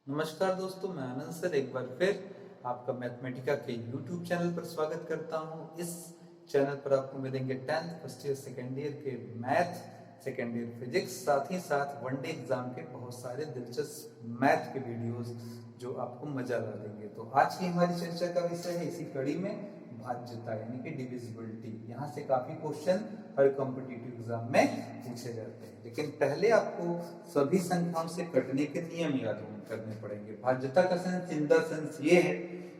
नमस्कार दोस्तों, मैं आनंद सर एक बार फिर आपका मैथमेटिका के YouTube चैनल पर स्वागत करता हूं। इस चैनल पर आपको मिलेंगे 10th first year second year के मैथ, सेकेंड ईयर फिजिक्स, साथ ही साथ वनडे एग्जाम के बहुत सारे दिलचस्प मैथ के वीडियोस जो आपको मजा ला देंगे। तो आज की हमारी चर्चा का विषय है इसी कड़ी में भाज्यता यानी कि डिविजिबिलिटी। यहाँ से काफी क्वेश्चन हर कॉम्पिटिटिव एग्जाम में पूछे जाते हैं, लेकिन पहले आपको सभी संख्याओं से कटने के नियम याद करने पड़ेंगे। भाज्यता का सेंस, इन द सेंस ये है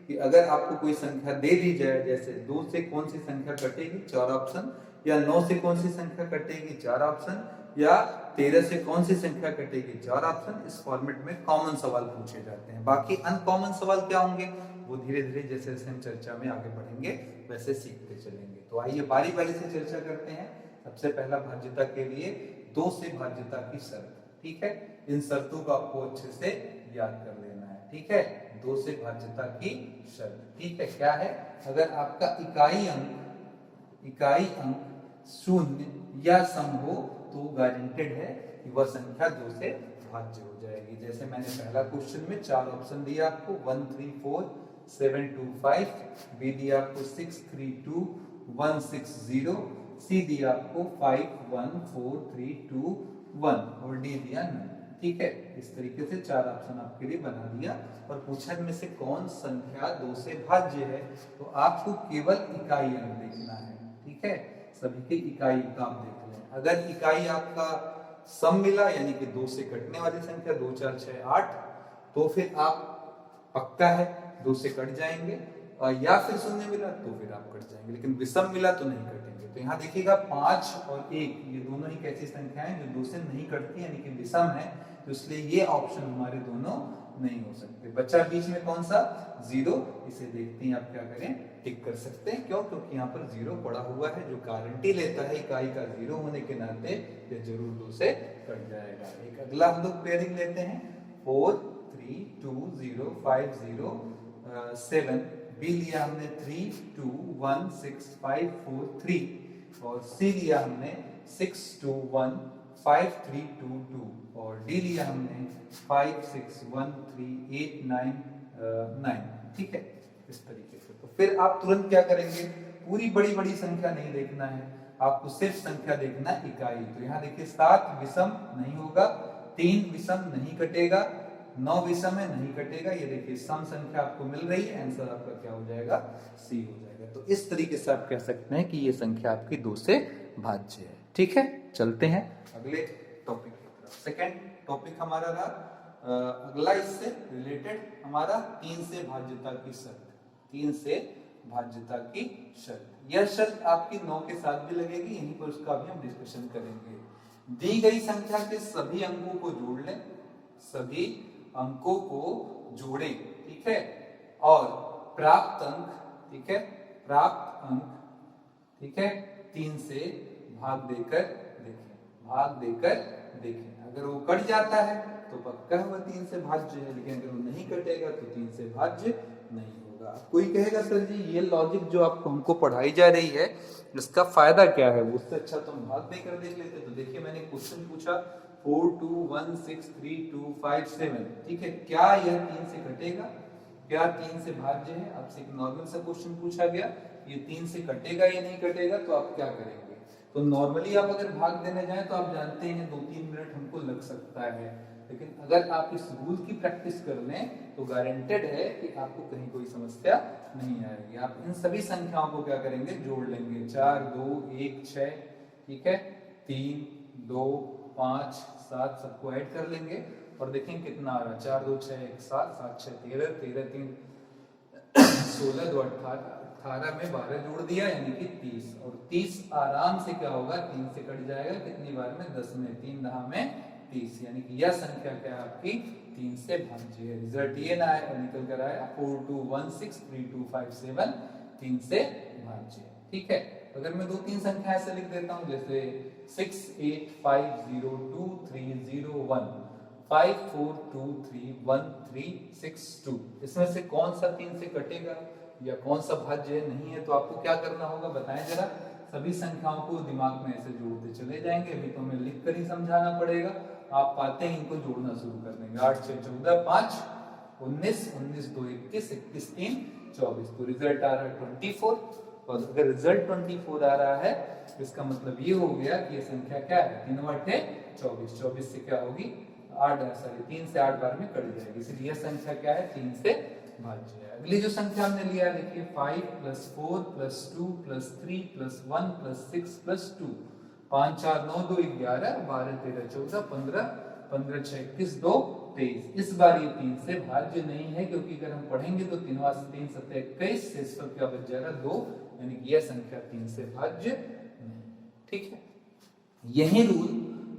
कि अगर आपको कोई संख्या दे दी जाए, जैसे 2 से कौन सी संख्या कटेगी 4 ऑप्शन, या 9 से कौन सी संख्या कटेगी 4 ऑप्शन, या 13 से कौन सी संख्या कटेगी 4 ऑप्शन, इस फॉर्मेट में कॉमन सवाल पूछे जाते हैं। बाकी अनकॉमन सवाल क्या होंगे वो धीरे धीरे जैसे जैसे हम चर्चा में आगे बढ़ेंगे वैसे सीखते चलेंगे। तो आइए बारी बारी से चर्चा करते हैं। सबसे पहला भाज्यता के लिए 2 से भाज्यता की शर्त, ठीक है। इन शर्तों को आपको अच्छे से याद कर लेना है, ठीक है। 2 से भाज्यता की शर्त, ठीक है। क्या है? अगर आपका इकाई अंक शून्य या सम हो तो गारंटेड है कि वह संख्या 2 से भाज्य हो जाएगी। जैसे मैंने पहला क्वेश्चन में 4 ऑप्शन दिया आपको, 1 3 4 7 2 5, बी दिया आपको 6 3 2 1 6 0, सी दिया आपको 5 1 4 3 2 1 और डी दिया 9, ठीक है। इस तरीके से 4 ऑप्शन आपके लिए बना दिया और पूछा इनमें से कौन संख्या 2 से भाज्य है, तो आपको केवल इकाई अंक देखना है, ठीक है। सभी के इकाई का आप देख लें। अगर इकाई आपका सम मिला यानी कि 2 से कटने वाली संख्या 2 4 6 8, तो फिर आप पक्का है 2 से कट जाएंगे, और या फिर शून्य मिला तो फिर आप कट जाएंगे, लेकिन विषम मिला तो नहीं कटेंगे। तो यहाँ देखिएगा 5 और 1 ये दोनों ही कैसी संख्याएं जो 2 से नहीं कटती यानी कि विषम है, तो इसलिए ये ऑप्शन हमारे दोनों नहीं हो सकते। बच्चा बीच में कौन सा? 0। इसे देखते हैं आप क्या करें, टिक कर सकते हैं। क्यों? क्योंकि यहाँ पर 0 पड़ा हुआ है जो गारंटी लेता है इकाई का 0 होने के नाते ये जरूर 2 से कट जाएगा। एक अगला हम लोग पेयरिंग लेते हैं, 4 3 2 0 5 0 7, बी लिया हमने 3 2 1 6 5 4 3, और सी लिया हमने 6 2 1 5 3 2 2, और डी लिया हमने 5 6 1 3 8 9 9, ठीक है। इस तरीके से तो फिर आप तुरंत क्या करेंगे, पूरी बड़ी बड़ी संख्या नहीं देखना है, आपको सिर्फ संख्या देखना है इकाई। तो यहाँ देखिए 7 विषम नहीं होगा, 3 विषम नहीं कटेगा, 9 विषम है नहीं कटेगा। ये देखिए सम संख्या आपको मिल रही है, आंसर आपका क्या हो जाएगा? सी हो जाएगा। तो इस तरीके से आप कह सकते हैं कि ये संख्या आपकी 2 से भाज्य है, ठीक है। चलते हैं अगले टॉपिक की तरफ। सेकंड टॉपिक हमारा रहा अगला इससे रिलेटेड हमारा 3 से भाज्यता की शर्त। 3 से भाज्यता की शर्त, यह शर्त आपकी 9 के साथ भी लगेगी, यहीं पर उसका भी हम डिस्कशन करेंगे। दी गई संख्या के सभी अंकों को जोड़ लें, सभी अंकों को जोड़ें, ठीक है, और प्राप्त अंक, ठीक है, प्राप्त अंक, ठीक है, 3 से भाग देकर देखें, भाग देकर देखें। अगर वो कट जाता है तो पक्का वह 3 से भाज्य है, लेकिन अगर वो नहीं कटेगा तो 3 से भाज्य नहीं होगा। कोई कहेगा सर जी ये लॉजिक जो आपको हमको पढ़ाई जा रही है इसका फायदा क्या है, उससे अच्छा तो हम भाग देकर देख लेते। तो देखिए मैंने क्वेश्चन पूछा 4 2 1 6 3 2 5 7, ठीक है, क्या यह 3 से कटेगा? क्या 3 से भाज्य है? आपसे एक नॉर्मल सा क्वेश्चन पूछा गया, ये 3 से कटेगा या नहीं कटेगा, तो आप क्या करेंगे? तो नॉर्मली आप अगर भाग देने जाएं तो आप जानते हैं 2-3 मिनट हमको लग सकता है, लेकिन अगर आप इस रूल की प्रैक्टिस कर लें तो गारंटेड है कि आपको कहीं कोई समस्या नहीं आएगी। आप इन सभी संख्याओं को क्या करेंगे, जोड़ लेंगे। 4 2 1 6, ठीक है, 3 2 5 7, सबको ऐड कर लेंगे और देखें कितना आ रहा है। 4 2 6 1 7, 7 6 13, 13 3 16, 2 18, 18 में 12 जोड़ दिया यानी कि 30, और 30 आराम से क्या होगा, 3 से कट जाएगा कितनी बार में, 10 में, 3 10 में 30, यानी कि यह संख्या क्या है आपकी 3 से भाज्य है। रिजल्ट ये ना आया निकल कर आया 4 2 1 6 3 2 5 7, 3 से भाज्य, ठीक है। अगर मैं 2-3 संख्या ऐसे लिख देता हूं, जैसे 6 8 5 0 2 3 0 1, 5 4 2 3 1 3 6 2, इसमें से कौन सा 3 से कटेगा या कौन सा भाज्य नहीं है? तो आपको क्या करना होगा बताएं जरा। सभी संख्याओं को दिमाग में ऐसे जोड़ते चले जाएंगे, अभी तो हमें लिख कर ही समझाना पड़ेगा। आप पाते ही इनको जोड़ना शुरू कर देंगे। 8 6 14 5 19, 19 2 21, 21 3 24। तो रिजल्ट आ रहा है 24। और अगर रिजल्ट 24 आ रहा है तो इसका मतलब ये हो गया कि ये संख्या क्या है, 3 बटे 24। 24 से क्या होगी 3 से 8 बार में कट जाएगी, इसलिए यह संख्या क्या है 3 से भाज्य है। अगली जो संख्या हमने लिया देखिए 5 + 4 + 2 + 3 + 1 + 6 + 2। 5 4 9 2 11 12 13 14 15 15 6 21 2 23। इस बार ये 3 से भाज्य नहीं है, क्योंकि अगर हम पढ़ेंगे तो 3 3 7 21 से इस पर क्या बच जाएगा 2, यानी कि यह संख्या 3 से भाज्य नहीं। ठीक है, यही रूल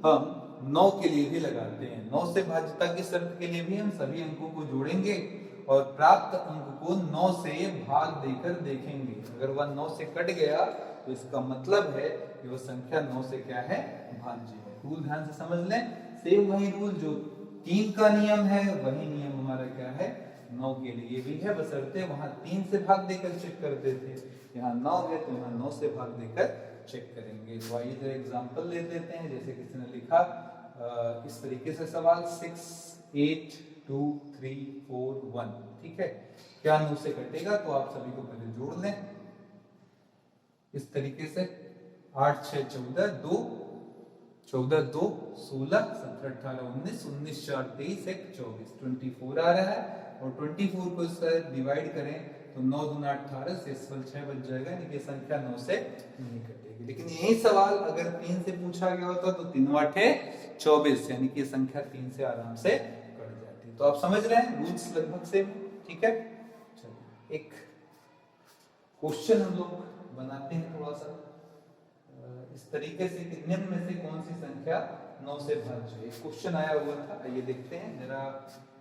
हम 9 के लिए भी लगाते हैं। 9 से भाज्यता की शर्त के लिए भी हम सभी अंकों को जोड़ेंगे और प्राप्त अंक को 9 से भाग देकर देखेंगे। अगर वह 9 से कट गया तो इसका मतलब है कि वह संख्या 9 से क्या है भाज्य है। रूल ध्यान से समझ लें, सेम वही रूल जो 3 का नियम है वही नियम हमारा क्या है 9 के लिए भी है, बशर्ते वहां 3 से भाग देकर चेक करते थे। यहाँ 9 है तो यहाँ 9 से भाग देकर चेक करेंगे। तो आइए जरा एग्जांपल ले लेते हैं। जैसे किसी ने लिखा इस तरीके से सवाल 6 8 2 3 4 1। ठीक है, क्या 9 से कटेगा? तो आप सभी को पहले जोड़ लें इस तरीके से। 8 6 14 2 14 2 16 17 18 19 19 4 23 1 24 24 आ रहा है। और 24 को इससे डिवाइड करें तो 9 दूना 18 से 6 बच जाएगा, यानी कि संख्या 9 से नहीं कटेगी। लेकिन यही सवाल अगर 3 से पूछा गया होता तो 3 8 24, यानी कि संख्या 3 से आराम से कट जाती। तो आप समझ रहे हैं रूल्स लगभग सेम। ठीक है, चलिए एक क्वेश्चन हम लोग बनाते हैं थोड़ा सा इस तरीके से कि निम्न में से कौन सी संख्या 9 से भाज्य है। एक क्वेश्चन आया हुआ था, आइए देखते हैं जरा।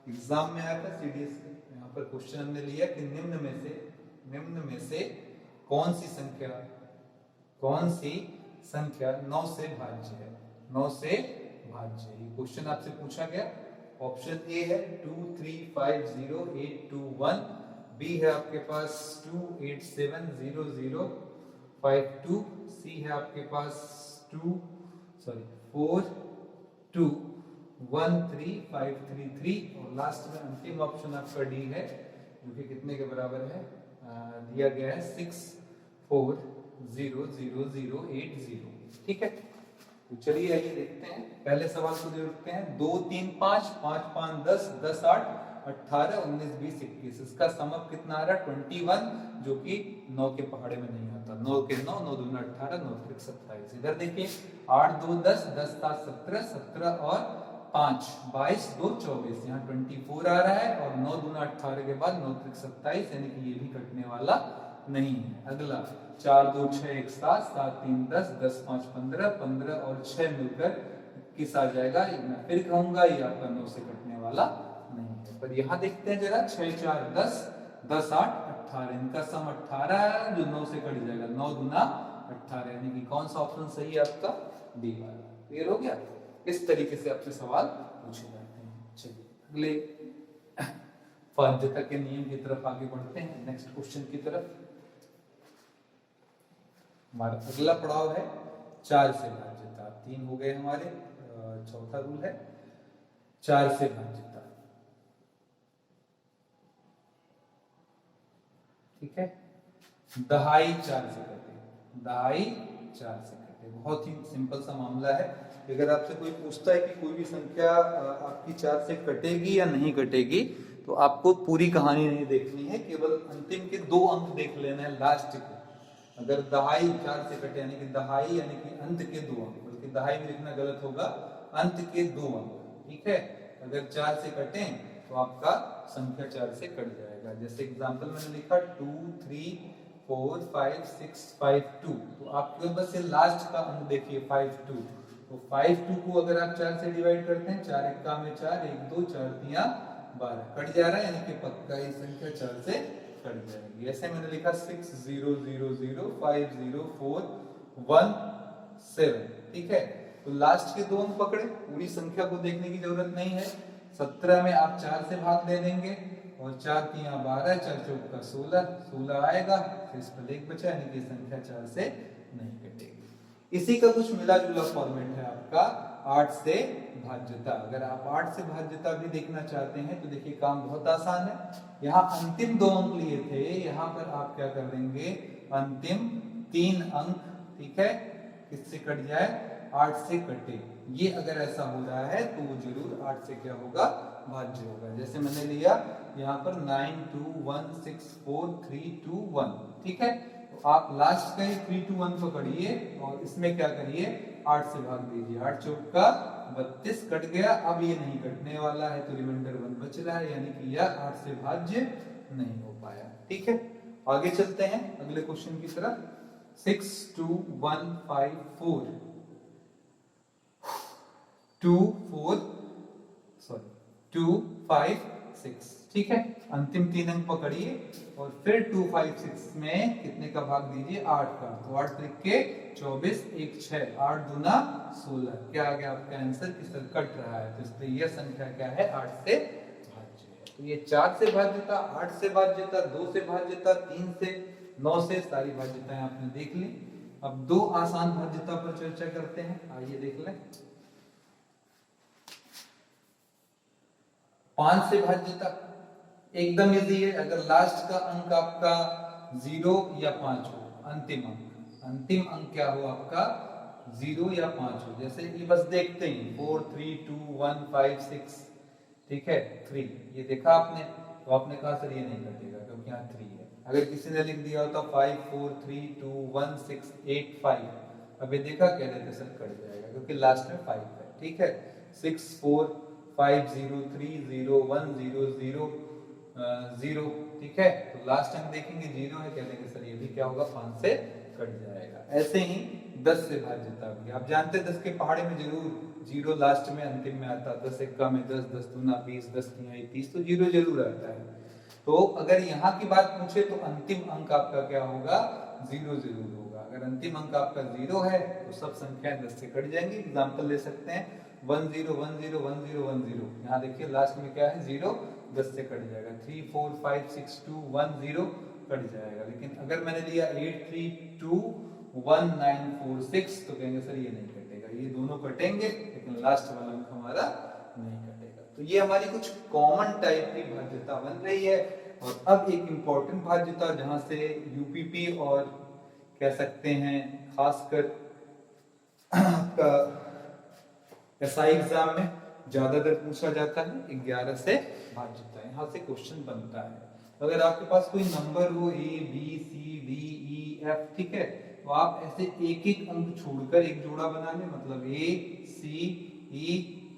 एग्जाम में आया था सीडीएस में, यहाँ पर क्वेश्चन हमने लिया कि निम्न में से कौन सी संख्या 9 से भाज्य है। 9 से भाज्य ये क्वेश्चन आपसे पूछा गया। ऑप्शन ए है 2 3 5 0 8 2 1, बी है आपके पास 2 8 7 0 0 5 2, सी है आपके पास 4 2 1 3 5 3 3, और लास्ट में अंतिम ऑप्शन आपका डी है जो कि कितने के बराबर है दिया गया है 6 4 0 0 0 8 0। ठीक है, तो चलिए आइए देखते हैं। पहले सवाल को देखते हैं। 2 3 5 5 5 10 10 8 18 19 20 21, इसका समअप कितना आ रहा है 21, जो कि 9 के पहाड़े में नहीं आता। 9 के 9 9 दूना 18 9 त्रिक 27। इधर देखिए 8 2 10 10 7 17 17 और 5 22 2 24, यहाँ 24 आ रहा है। और 9 दूना 18 के बाद 9 त्रिक 27, यानी कि ये भी कटने वाला नहीं है। अगला 4 2 6 1 7 7 3 10 10 5 15 15 और 6 मिलकर 21 आ जाएगा। मैं फिर कहूंगा ये आपका 9 से कटने वाला नहीं है। पर यहाँ देखते हैं जरा 6 4 10 10 8 18, इनका सम 18 है जो 9 से कट जाएगा। 9 दूना 18, यानी कि कौन सा ऑप्शन सही है आपका डी वाला। क्लियर हो गया? इस तरीके से आपसे सवाल पूछे जाते हैं। चलिए अगले भाज्यता के नियम की तरफ आगे बढ़ते हैं, नेक्स्ट क्वेश्चन की तरफ। हमारा अगला पड़ाव है 4 से भाज्यता। 3 हो गए हमारे, चौथा रूल है 4 से भाज्यता। ठीक है, दहाई 4 से कटे, दहाई 4 से कटे। बहुत ही सिंपल सा मामला है। अगर आपसे कोई पूछता है कि कोई भी संख्या आपकी 4 से कटेगी या नहीं कटेगी, तो आपको पूरी कहानी नहीं देखनी है, केवल अंतिम के 2 अंक देख लेना है, लास्ट के। अगर दहाई 4 से कटे, यानी कि दहाई यानी कि अंत के 2 अंक, बल्कि दहाई में लिखना गलत होगा, अंत के 2 अंक। ठीक है, अगर 4 से कटे तो आपका संख्या 4 से कट जाएगा। जैसे एग्जांपल मैंने लिखा 2 3 4 5 6 5 2, तो आपके बस ये लास्ट का अंक देखिए 5 2। तो 5 2 को अगर आप 4 से डिवाइड करते हैं, 4 1 में 4 1 2 4 3 12 कट जा रहा है, यानी कि पक्का ये संख्या 4 से कट जाएगी। ऐसे मैंने लिखा 6 0 0 0 5 0 4 1 7। ठीक है, तो लास्ट के 2 अंक पकड़े, पूरी संख्या को देखने की जरूरत नहीं है। 17 में आप 4 से भाग दे देंगे, और 4 3 12 4 4 का 16 16 आएगा, फिर इस पर 1 बचा, यानी कि संख्या 4 से नहीं कटेगी। इसी का कुछ मिला जुला फॉर्मेट है आपका 8 से भाज्यता। अगर आप 8 से भाज्यता भी देखना चाहते हैं तो देखिए काम बहुत आसान है। यहाँ अंतिम 2 अंक लिए थे, यहाँ पर आप क्या कर देंगे, अंतिम 3 अंक, ठीक है, किससे कट जाए, 8 से कटे। ये अगर ऐसा हो रहा है तो वो जरूर 8 से क्या होगा, भाज्य होगा। जैसे मैंने लिया यहाँ पर 9 2 1 6 4 3 2 1, ठीक है। तो आप लास्ट का ही 3 2 1 पकड़िए और इसमें क्या करिए, 8 से भाग दीजिए। 8 चौक का 32 कट गया। अब ये नहीं कटने वाला है तो रिमाइंडर 1 बच रहा है, यानी कि यह 8 से भाज्य नहीं हो पाया, ठीक है। आगे चलते हैं अगले क्वेश्चन की तरफ। 6 2 1 5 4 2 4 2 5 6, ठीक है। अंतिम 3 अंक पकड़िए और फिर 2 5 6 में कितने का भाग दीजिए, 8 का। तो 8 त्रिक के 24 1 6, 8 दूना 16। क्या आ गया आपका आंसर कि सर कट रहा है, तो इसलिए यह संख्या क्या है, 8 से भाज्य है। तो ये 4 से भाज्यता, 8 से भाज्यता, 2 से भाज्यता, 3 से, 9 से, सारी भाज्यताएं आपने देख ली। अब 2 आसान भाज्यता पर चर्चा करते हैं, आइए देख लें। 5 से भाज्यता एकदम इजी है। अगर लास्ट का अंक आपका 0 या 5 हो, अंतिम अंक क्या हो आपका, 0 या 5 हो। जैसे ये बस देखते ही 4 3 2 1 5 6, ठीक है, 3, ये देखा आपने, तो आपने कहा सर ये नहीं कटेगा क्योंकि यहाँ 3 है। अगर किसी ने लिख दिया होता 5 4 3 2 1 6 8 5, अब ये देखा, कह रहे थे सर कट जाएगा क्योंकि लास्ट में 5 है, ठीक है। 6 4 5 0 3 0 1 0 0 0, ठीक है। तो लास्ट अंक देखेंगे 0 है, कह देंगे सर ये भी क्या होगा, 5 से कट जाएगा। ऐसे ही 10 से भाज्यता भी आप जानते हैं, 10 के पहाड़े में जरूर 0 लास्ट में अंतिम में आता, 10 एक्का में 10, 10 दूना 20, 10 तिहाई 30, तो 0 जरूर आता है। तो अगर यहाँ की बात पूछे तो अंतिम अंक आपका क्या होगा, 0 जरूर होगा। अगर अंतिम अंक आपका 0 है तो सब संख्याएं 10 से कट जाएंगी। एग्जाम्पल ले सकते हैं 1 0 1 0 1 0 1 0, यहाँ देखिए लास्ट में क्या है, 0, 10 से कट जाएगा। 3 4 5 6 2 1 0 कट जाएगा। लेकिन अगर मैंने लिया 8 3 2 1 9 4 6, तो कहेंगे सर ये नहीं कटेगा। ये दोनों कटेंगे लेकिन लास्ट वाला अंक हमारा नहीं कटेगा। तो ये हमारी कुछ कॉमन टाइप की भाज्यता बन रही है। और अब एक इंपॉर्टेंट भाज्यता जहां से यूपीपी और कह सकते हैं खासकर आपका एसआई एग्जाम में ज्यादातर पूछा जाता है, 11 से भाज्यता। यहाँ से क्वेश्चन बनता है। अगर आपके पास कोई नंबर हो A B C D E F, ठीक है, तो आप ऐसे एक एक अंक छोड़कर एक जोड़ा बना लें, मतलब A C E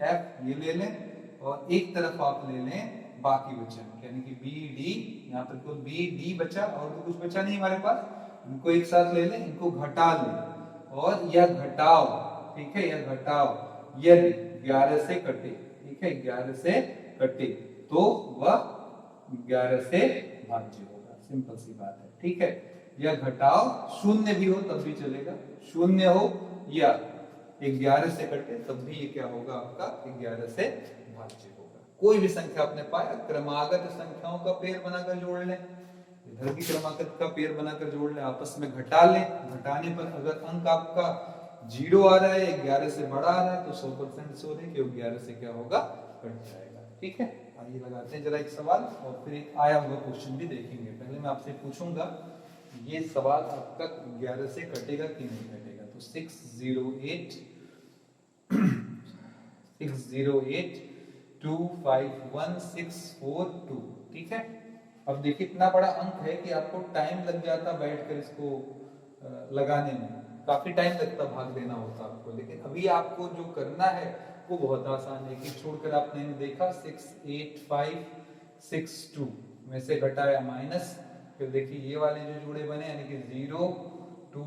F ये ले लें और एक तरफ आप ले लें बाकी बचे अंक, यानी कि B D, यहाँ पर केवल B D बचा और तो कुछ बचा नहीं हमारे पास। इनको एक साथ ले लें, इनको घटा लें और यह घटाओ, ठीक है, यह घटाओ यदि 11 से कटे, ठीक है, 11 से कटे तो वह 11 से भाज्य होगा। सिंपल सी बात है, ठीक है। यह घटाओ, शून्य भी हो तब भी चलेगा, शून्य हो या 11 से कटे तब भी ये क्या होगा आपका 11 से भाज्य होगा। कोई भी संख्या आपने पाया, क्रमागत संख्याओं का पेड़ बनाकर जोड़ लें, इधर भी क्रमागत का पेड़ बनाकर जोड़ लें, आपस में घटा लें। घटाने पर अगर अंक आपका 0 आ रहा है, 11 से बड़ा आ रहा है, तो 100% श्योर है कि 11 से क्या होगा, कट जाएगा, ठीक है। आइए लगाते हैं जरा एक सवाल और फिर एक आया हुआ क्वेश्चन भी देखेंगे। पहले मैं आपसे पूछूंगा ये सवाल आपका 11 से कटेगा कि नहीं कटेगा। तो 608 608 251 642, ठीक है। अब देखिए इतना बड़ा अंक है कि आपको टाइम लग जाता बैठकर इसको लगाने में, काफी टाइम लगता, भाग देना होता आपको। लेकिन अभी आपको जो करना है वो बहुत आसान है कि छोड़कर आपने देखा 68562 में से घटाया माइनस, फिर देखिए ये वाले जो जोड़े बने यानी कि 0 2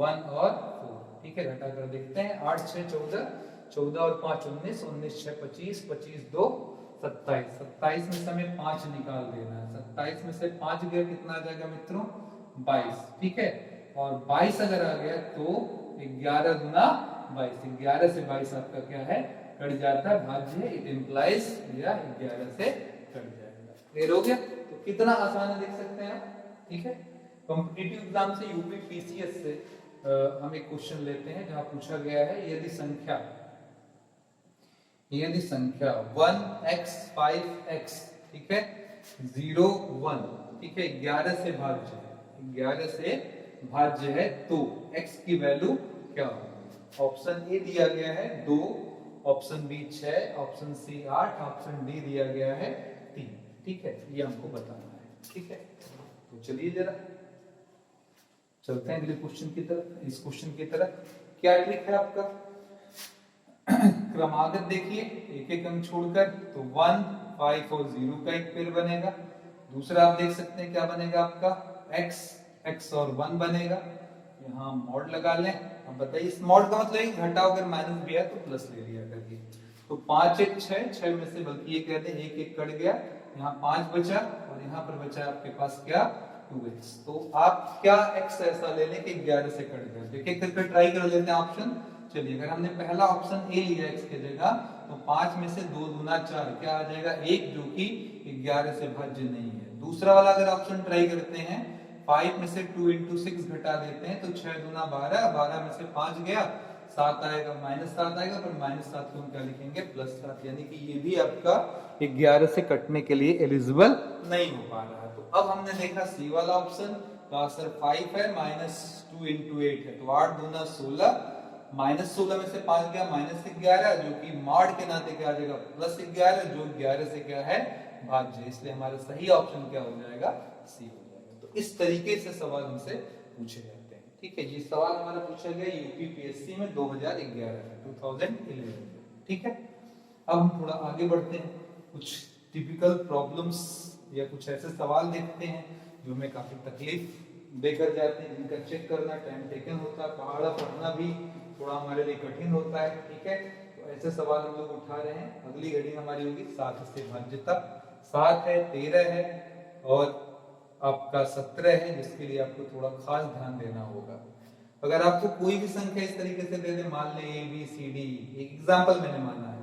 1 और 4, ठीक है। घटा कर देखते हैं 8 6 14, 14 और 5 19, 19 6 25, 25 2 27, 27 में से हमें 5 निकाल देना है। 27 में से 5 गया कितना आ जाएगा मित्रों, 22, ठीक है। और 22 अगर आ गया तो 11 गुना 22, 11 से 22 आपका क्या है, कट जाता है, भाज्य है। इट इंप्लाइज या 11 से कट जाएगा। क्लियर हो गया। तो कितना आसान है देख सकते हैं आप, ठीक है। कॉम्पिटिटिव एग्जाम से यूपी पीसीएस से हम एक क्वेश्चन लेते हैं जहां पूछा गया है यदि संख्या यदि संख्या 1x 5x, ठीक है, 0 1, ठीक है, 11 से भाज्य है, 11 से भाज्य है, तो x की वैल्यू क्या होगी? ऑप्शन ए दिया गया है 2, option B 6, option C 8, option D दिया गया है 3, ठीक है, ये हमको बताना है, ठीक है। तो चलिए जरा चलते हैं अगले क्वेश्चन की तरफ। इस क्वेश्चन की तरफ क्या ट्रिक है आपका? क्रमागत देखिए, एक एक अंक छोड़कर, तो 1 5 और 0 का एक पेयर बनेगा। दूसरा आप देख सकते हैं क्या बनेगा आपका, x और 1 बनेगा। यहाँ मॉड लगा लें। अब बताइए इस मॉड का मतलब घटाओ, अगर माइनस भी है तो प्लस ले लिया करके। तो 5 1 6, 6 में से बल्कि ये कहते हैं एक एक कट गया, यहाँ 5 बचा और यहाँ पर बचा आपके पास क्या, 2x। तो आप क्या x ऐसा ले लें कि 11 से कट गया। देखिए करके ट्राई कर लेते हैं ऑप्शन। चलिए अगर हमने पहला ऑप्शन ए लिया x की जगह, तो 5 में से 2 दूना 4, क्या आ जाएगा 1, जो कि 11 से भाज्य नहीं है। दूसरा वाला अगर ऑप्शन ट्राई करते हैं, 5 में से 2 into 6 घटा देते हैं, तो 6 दूना 12, 12 में से 5 गया, 7 आएगा, -7 आएगा, पर -7 को हम क्या लिखेंगे, +7, यानी कि ये भी आपका 11 से कटने के लिए एलिजिबल नहीं हो पा रहा। तो अब हमने देखा सी वाला ऑप्शन, तो आंसर 5 है, -2 into 8 है, तो 8 दूना 16, -16 में से 5 गया, -11, जो कि मॉड के नाते क्या आ जाएगा, +11, जो 11 से क्या है, भाज्य। इसलिए हमारा सही ऑप्शन क्या हो जाएगा, सी हो जाएगा। तो इस तरीके से सवाल हमसे पूछे जाते हैं, ठीक है। ये सवाल हमारा पूछा गया यूपीपीएससी में 2011 ठीक है। अब हम थोड़ा आगे बढ़ते हैं, कुछ टिपिकल प्रॉब्लम्स या कुछ ऐसे सवाल देखते हैं जो हमें काफी तकलीफ देकर जाते हैं, जिनका चेक करना टाइम टेकन होता है, पहाड़ा पढ़ना भी थोड़ा हमारे लिए कठिन होता है, ठीक है। तो ऐसे सवाल हम लोग उठा रहे हैं। अगली घड़ी हमारी होगी 7 से भाज्यता। 7 है, 13 है और आपका 17 है, जिसके लिए आपको थोड़ा खास ध्यान देना होगा। अगर आपको कोई भी संख्या इस तरीके से दे दे, मान ले ए बी सी डी, एक एग्जाम्पल मैंने माना है,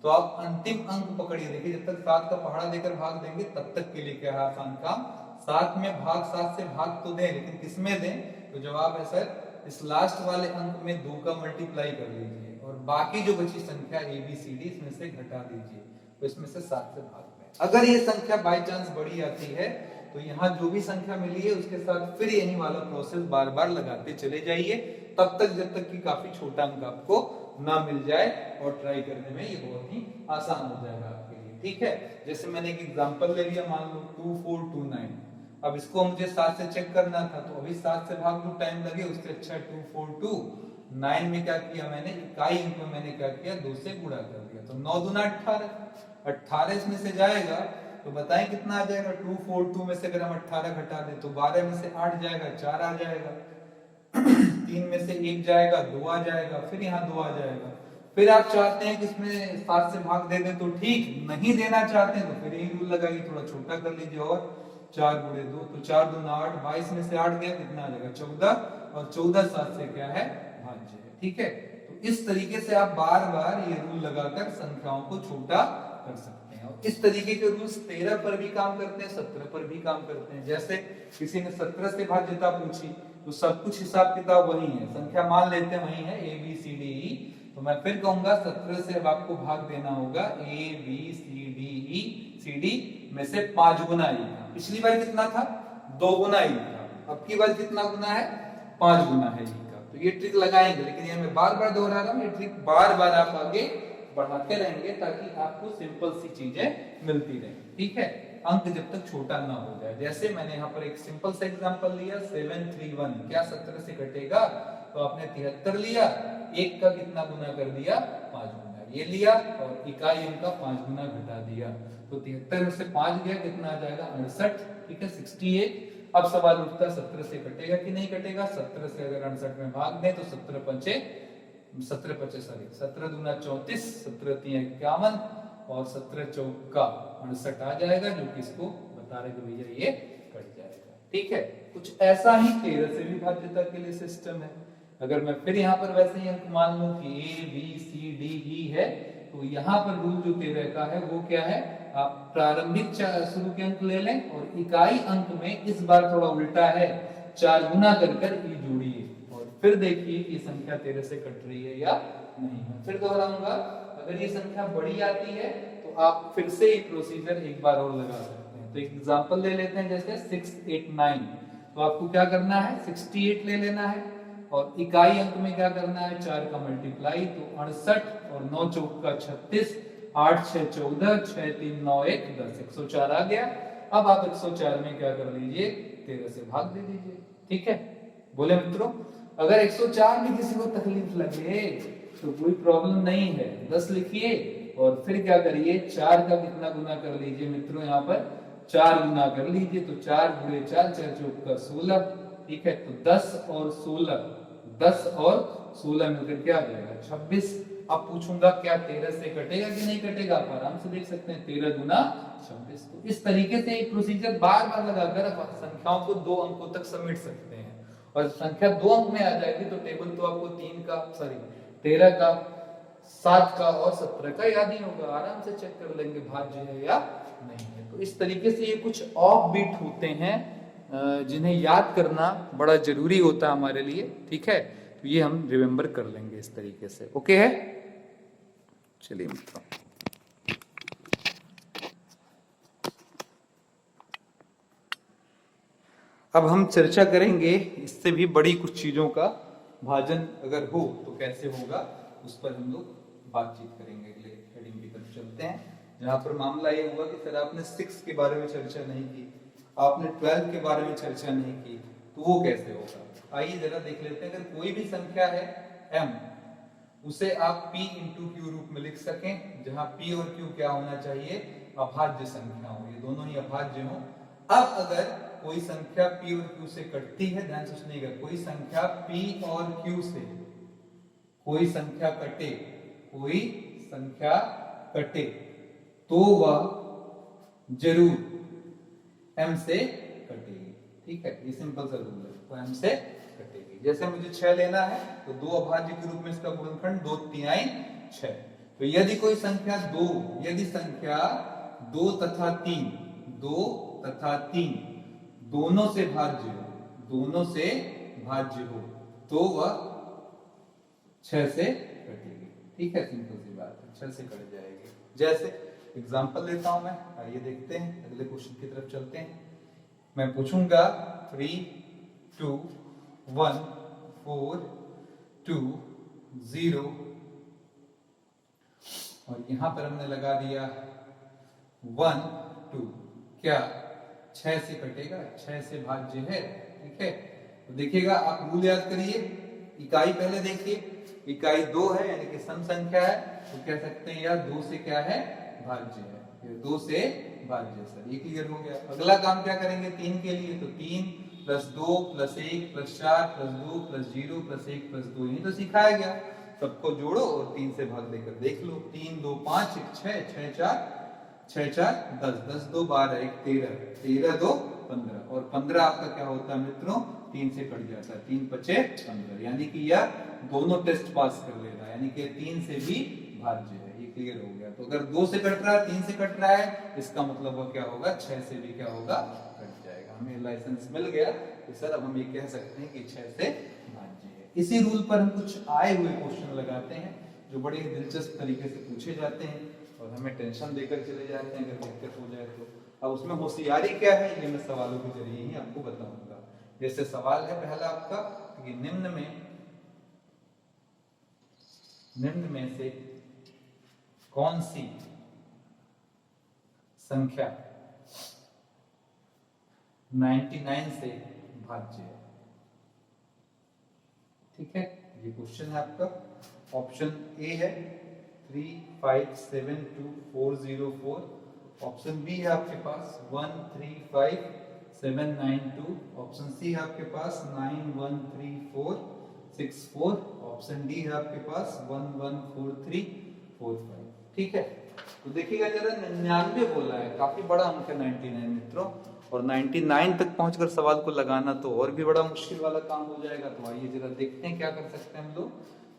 तो आप अंतिम अंक पकड़िए। देखिए जब तक 7 का पहाड़ा देकर भाग देंगे तब तक के लिए क्या है, आसान काम। 7 में भाग 7 से भाग तो दें, लेकिन किस में दें? तो जवाब है सर इस लास्ट वाले अंक में 2 का मल्टीप्लाई कर लीजिए और बाकी जो बची संख्या ए बी सी डी इसमें से घटा दीजिए, तो इसमें से 7 से भाग दें। अगर ये संख्या बाय चांस बड़ी आती है तो यहाँ जो भी संख्या मिली है उसके साथ फिर यही वाला प्रोसेस बार बार लगाते चले जाइए, तब तक जब तक कि काफी छोटा अंक आपको ना मिल जाए, और ट्राई करने में ये बहुत ही आसान हो जाएगा आपके लिए, ठीक है। जैसे मैंने एक एग्जांपल ले लिया, मान लो 2429। अब इसको मुझे 7 से चेक करना था, तो अभी 7 से भाग दो, टाइम लगे, उससे अच्छा 2429 में क्या किया मैंने, इकाई अंक में मैंने क्या किया, 2 से गुणा कर दिया, तो 9 दूना 18, 18 इसमें से जाएगा, तो बताएं कितना आ जाएगा। 242 में से अगर हम 18 घटा दें तो 12 में से 8 जाएगा, 4 आ जाएगा, 3 में से 1 जाएगा, 2 आ जाएगा, फिर यहाँ 2 आ जाएगा। फिर आप चाहते हैं कि इसमें 7 से भाग दे दें तो ठीक, नहीं देना चाहते हैं तो फिर यही रूल लगाइए, थोड़ा छोटा कर लीजिए, और 4 गुणे 2, तो 4 दूना 8, 22 में से 8 गया, कितना आ जाएगा 14, और 14 7 से क्या है, भाज्य है, ठीक है। तो इस तरीके से आप बार बार ये रूल लगाकर संख्याओं को छोटा कर सकते हैं। इस तरीके के रूल्स 13 पर भी काम करते हैं, 17 पर भी काम करते हैं। जैसे किसी ने 17 से भाज्यता पूछी, तो सब कुछ हिसाब किताब वही है, संख्या मान लेते हैं वही है, ए बी सी डी ई, तो मैं फिर कहूंगा 17 से अब आपको भाग देना होगा A B C D E, C D में से 5 गुना ई था। पिछली बार कितना था, 2 गुना ई था, अब की बार कितना गुना है, 5 गुना है ई का। तो ये ट्रिक लगाएंगे, लेकिन ये मैं बार बार दोहरा रहा हूँ, ये ट्रिक बार बार आप आगे बढ़ाते रहेंगे ताकि आपको सिंपल सी चीजें मिलती रहे, ठीक है। अंक जब तक छोटा ना हो जाए। जैसे मैंने यहाँ पर एक सिंपल सा एग्जांपल लिया, 731, क्या 17 से कटेगा, तो आपने 73 लिया, 1 का कितना गुना कर दिया, 5 गुना, ये लिया और इकाई अंक का 5 गुना घटा दिया, तो 73 में से 5 गया, कितना आ जाएगा 68, ठीक है, 68। अब सवाल उठता है 17 से कटेगा कि नहीं कटेगा। 17 से अगर 68 में भाग दें तो 17 पंचे 17 दूना 34, 17 तीन 51 और 17 चौका 68 आ जाएगा, जो कि इसको बता रहे कि भैया ये कट जाएगा, ठीक है। कुछ ऐसा ही 13 से भी भाज्यता के लिए सिस्टम है। अगर मैं फिर यहाँ पर वैसे ही अंक मान लूं कि ए बी सी डी ई है, तो यहाँ पर रूल जो 13 का है वो क्या है, आप प्रारंभिक शुरू के अंक ले लें और इकाई अंक में इस बार थोड़ा उल्टा है, 4 गुना कर ई जोड़िए और फिर देखिए कि संख्या 13 से कट रही है या नहीं। मैं फिर दोहराऊंगा, अगर ये संख्या बड़ी आती है तो आप फिर से ये प्रोसीजर एक बार और लगा सकते हैं। तो एक एग्जांपल ले लेते हैं, जैसे 689, तो आपको क्या करना है 68 ले लेना है और इकाई अंक में क्या करना है 4 का मल्टीप्लाई, तो 68 और 9 चौक का 36, 8 6 14, 6 3 9 1 10, 104 आ गया। अब आप 104 में क्या कर लीजिए 13 से भाग दे दीजिए। ठीक है, बोले मित्रों अगर 104 में किसी को तकलीफ लगे तो कोई प्रॉब्लम नहीं है, 10 लिखिए और फिर क्या करिए 4 का कितना गुना कर लीजिए मित्रों, यहाँ पर 4 गुना कर लीजिए, तो 4 गुणे 4, 4 चौक का 16। ठीक है, तो 10 और 16 मिलकर क्या आ जाएगा 26। अब पूछूंगा क्या 13 से कटेगा कि नहीं कटेगा, आप आराम से देख सकते हैं 13 गुना 26। तो इस तरीके से एक प्रोसीजर बार बार लगाकर आप संख्याओं को 2 अंकों तक समेट सकते हैं। और संख्या 2 अंक में आ जाएगी तो टेबल तो आपको 13 का, 7 का और 17 का याद ही होगा, आराम से चेक कर लेंगे भाज्य है या नहीं है। तो इस तरीके से ये कुछ ऑफ बीट होते हैं जिन्हें याद करना बड़ा जरूरी होता है हमारे लिए। ठीक है, तो ये हम रिमेम्बर कर लेंगे इस तरीके से। ओके है, चलिए मित्रों अब हम चर्चा करेंगे इससे भी बड़ी कुछ चीजों का, भाजन अगर हो तो कैसे होगा उस पर हम लोग बातचीत करेंगे। अगले हेडिंग की तरफ चलते हैं, जहां पर मामला ये हुआ कि सर आपने 6 के बारे में चर्चा नहीं की, आपने 12 के बारे में चर्चा नहीं की, तो वो कैसे होगा। आइए जरा देख लेते हैं। अगर कोई भी संख्या है m, उसे आप p इंटू क्यू रूप में लिख सकें, जहां p और q क्या होना चाहिए अभाज्य संख्या हो, ये दोनों ही अभाज्य हो। अब अगर कोई संख्या p और q से कटती है, ध्यान से सुनिएगा, कोई संख्या p और q से कोई संख्या कटे तो वह जरूर m से कटेगी। ठीक है, ये सिंपल सा रूल है, वो m से कटेगी। जैसे मुझे 6 लेना है तो 2 अभाज्य के रूप में इसका गुणनखंड 2 3 6। तो यदि कोई संख्या 2 तथा 3 दोनों से भाज्य हो तो वह 6 से कटेगी। ठीक है, सिंपल सी बात है, 6 से कट जाएगी। जैसे एग्जांपल लेता हूं मैं, आइए देखते हैं, अगले क्वेश्चन की तरफ चलते हैं। मैं पूछूंगा 3 2 1 4 2 0 और यहां पर हमने लगा दिया 1 2, क्या 6 से कटेगा, 6 से भाज्य है। ठीक है, तो देखिएगा आप रूल याद करिए, इकाई पहले देखिए, इकाई 2 है यानी कि सम संख्या है, तो कह सकते हैं यार 2 से क्या है भाज्य है, ये 2 से भाज्य। सर ये क्लियर हो गया। अगला काम क्या करेंगे 3 के लिए, तो 3 + 2 + 1 + 4 + 2 + 0 + 1 + 2, यही तो सिखाया गया। सबको जोड़ो और 3 से भाग देकर देख लो, 3 2 5 1 6 6 4 10 10 2 12 1 13 13 2 15 और 15 आपका क्या होता है मित्रों 3 से कट जाता है, 3 5 15, यानी कि यह दोनों टेस्ट पास कर ले रहा है, यानी कि 3 से भी भाज्य है। ये क्लियर हो गया। तो अगर 2 से कट रहा है 3 से कट रहा है, इसका मतलब वो क्या होगा 6 से भी क्या होगा कट जाएगा। हमें लाइसेंस मिल गया कि सर अब हम ये कह सकते हैं कि 6 से भाज्य है। इसी रूल पर हम कुछ आए हुए क्वेश्चन लगाते हैं जो बड़े दिलचस्प तरीके से पूछे जाते हैं और हमें टेंशन देकर चले जाते हैं अगर दिक्कत हो जाए तो। अब उसमें होशियारी क्या है ये मैं सवालों के जरिए ही आपको बताऊंगा। जैसे सवाल है पहला आपका कि निम्न में से कौन सी संख्या 99 से भाज्य है। ठीक है, ये क्वेश्चन है आपका। ऑप्शन ए है 3 5 7 2 4 0 4, ऑप्शन बी है आपके पास 1 3 5 7 9 2, ऑप्शन सी है आपके पास 9 1 3 4 6 4, ऑप्शन डी है आपके पास 1 1 4 3 4 5। ठीक है, तो देखिएगा जरा 99 बोला है, काफी बड़ा अंक है 99 मित्रों, और 99 तक पहुंचकर सवाल को लगाना तो और भी बड़ा मुश्किल वाला काम हो जाएगा। तो आइए जरा देखते हैं क्या कर सकते हैं हम लोग।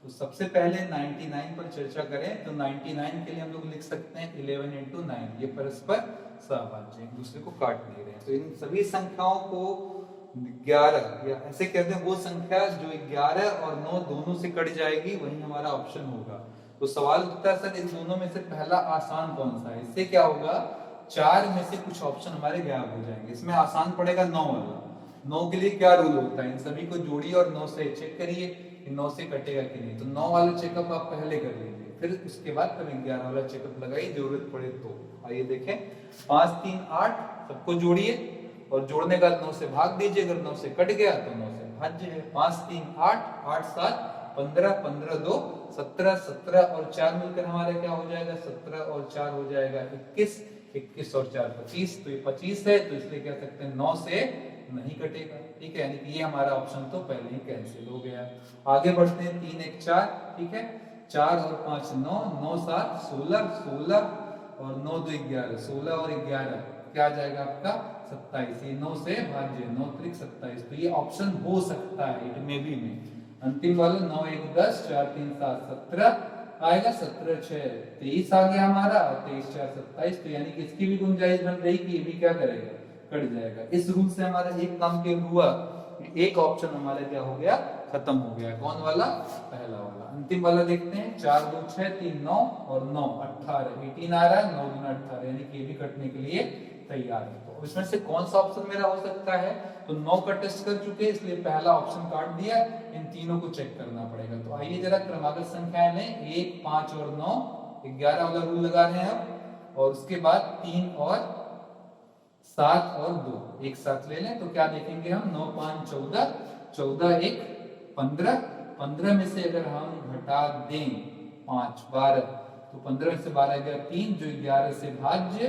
तो सबसे पहले 99 पर चर्चा करें तो 99 के लिए हम लोग लिख सकते हैं 11 × 9, ये परस्पर सहभाज्य, एक दूसरे को काट नहीं रहे हैं। तो इन सभी संख्याओं को 11 या ऐसे कहते हैं वो संख्या जो 11 और 9 दोनों से कट जाएगी वही हमारा ऑप्शन होगा। तो सवाल उठता है सर इन दोनों में से पहला आसान कौन सा है। इससे क्या होगा, 4 में से कुछ ऑप्शन हमारे गायब हो जाएंगे। इसमें आसान पड़ेगा 9 वाला। 9 के लिए क्या रूल होता है, इन सभी को जोड़िए और 9 से चेक करिए कि 9 से कटेगा कि नहीं। तो 9 वाला चेकअप आप पहले कर लीजिए, फिर उसके बाद कभी 11 वाला चेकअप लगाइए जरूरत पड़े तो। आइए देखें, 5 3 8 सबको जोड़िए और जोड़ने का 9 से भाग दीजिए। अगर 9 से कट गया तो 9 से भाज्य है। 5 3 8 8 7 15 15 2 17 17 और 4 मिलकर हमारा क्या हो जाएगा, 17 और 4 हो जाएगा 21, 21 और 4 25। तो ये 25 है, तो इसलिए कह सकते हैं 9 से नहीं कटेगा। ठीक है, यानी कि ये हमारा ऑप्शन तो पहले ही कैंसिल हो गया। आगे बढ़ते हैं, 3 1 4। ठीक है, 4 और 5 9, 9 7 16, 16 और 9 2 11, 16 और 11 क्या आ जाएगा आपका 27। ये 9 से भाज्य, 9 त्रिक 27। तो ये ऑप्शन हो सकता है, इट मे बी में। अंतिम वाला 9 1 10, 4 3 7 17 आएगा, 17 6 23 आ गया हमारा, और 23 4 27। तो यानी कि इसकी भी गुंजाइश बन रही कि ये भी क्या करेगा, कट जाएगा। इस रूल से हमारा एक काम केवल हुआ, एक ऑप्शन हमारा क्या हो गया, खत्म हो गया। कौन वाला, पहला वाला। अंतिम वाला देखते हैं, 4 2 6 3 9 और 9 18, 18 आ रहा है, 9 2 18, यानी कि ये भी कटने के लिए तैयार है। तो इसमें से कौन सा ऑप्शन मेरा हो सकता है, तो 9 का टेस्ट कर चुके हैं, इसलिए पहला ऑप्शन काट दिया। इन तीनों को चेक करना पड़ेगा। तो आइए जरा क्रमागत संख्याएं लें, 1 5 और 9, 11 वाला रूल लगा रहे हैं अब, और उसके बाद 3 और 7 और 2 एक साथ ले लें। तो क्या देखेंगे हम, 9 5 14, 14 1 15, 15 में से अगर हम घटा दें 5 12, तो 15 में से 12 गया 3, जो 11 से भाज्य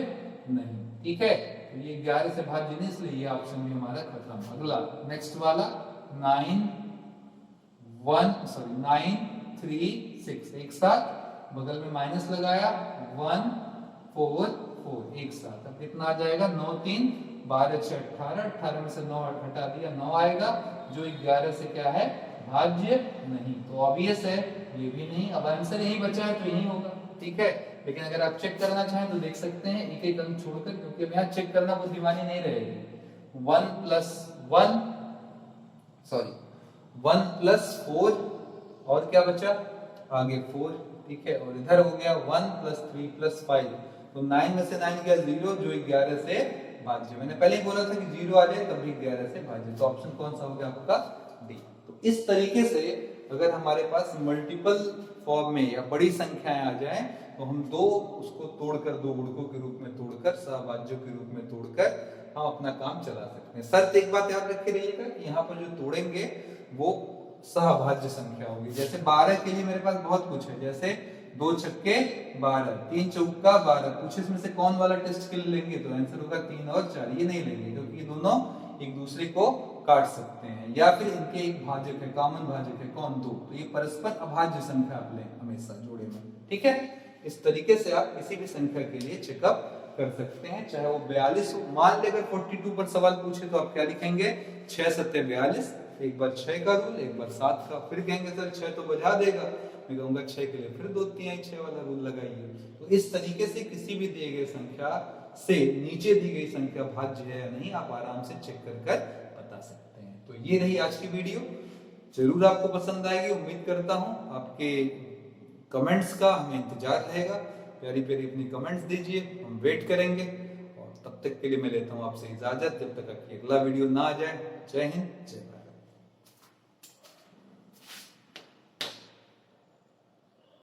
नहीं। ठीक है, तो ये 11 से भाज्य नहीं, इसलिए ये ऑप्शन भी हमारा खत्म। अगला नेक्स्ट वाला 9 3 6 एक साथ, बगल में माइनस लगाया, 1 4 4 एक साथ। अब कितना आ जाएगा, 9 3 12 6 18, 18 में से 9 हटा दिया, 9 आएगा, जो 11 से क्या है, भाज्य नहीं। तो ऑब्वियस है ये भी नहीं। अब आंसर यही बचा है, तो यही होगा। ठीक है, लेकिन अगर आप चेक करना चाहें तो देख सकते हैं एक एक अंक छोड़कर, क्योंकि अब यहाँ चेक करना बुद्धिमानी नहीं रहेगी। 1 प्लस 4 और क्या बचा, आगे 4। ठीक है, और इधर हो गया 1 प्लस 3 प्लस 5, तो 9 में से 9 गया 0, जो 11 से भाज्य। मैंने पहले ही बोला था कि 0 आ जाए तब भी 11 से भाज्य। तो ऑप्शन कौन सा हो गया आपका, डी। तो इस तरीके से अगर हमारे पास मल्टीपल फॉर्म में या बड़ी संख्याएं आ जाएं, तो हम दो उसको तोड़कर, दो गुणकों के रूप में तोड़कर, सहभाज्यों के रूप में तोड़कर हम अपना काम चला सकते हैं। शर्त एक बात याद रखे रहिएगा कि यहाँ पर जो तोड़ेंगे वो सहभाज्य संख्या होगी। जैसे 12 के लिए मेरे पास बहुत कुछ है, जैसे 2 छक्के 12, 3 चौका 12, कुछ इसमें से कौन वाला टेस्ट के लिए लेंगे, तो आंसर होगा 3 और 4। ये नहीं लेंगे क्योंकि ये दोनों एक दूसरे को काट सकते हैं, या फिर इनके एक भाजक है, कॉमन भाजक है, कौन, 2। तो ये परस्पर अभाज्य संख्या आप लें हमेशा जोड़े में। ठीक है, इस तरीके से आप किसी भी संख्या के लिए चेकअप कर सकते हैं, चाहे वो 42 हो। मान लेकर 42 पर सवाल पूछे तो आप क्या लिखेंगे, 6 7 42, एक बार 6 का रूल, एक बार 7 का। फिर कहेंगे सर 6 तो बजा देगा, मैं कहूंगा 6 के लिए फिर 2 3 6 वाला रूल लगाइए। तो इस तरीके से किसी भी दिए गए संख्या से नीचे दी गई संख्या भाज्य है या नहीं, आप आराम से चेक कर बता सकते हैं। तो ये रही आज की वीडियो, जरूर आपको पसंद आएगी। उम्मीद करता हूं आपके कमेंट्स का हमें इंतजार रहेगा। प्यारी प्यारी अपनी कमेंट्स दीजिए, हम वेट करेंगे। और तब तक के लिए मैं लेता हूं आपसे इजाजत, जब तक आपकी अगला वीडियो ना आ जाए। जय हिंद, जय भारत।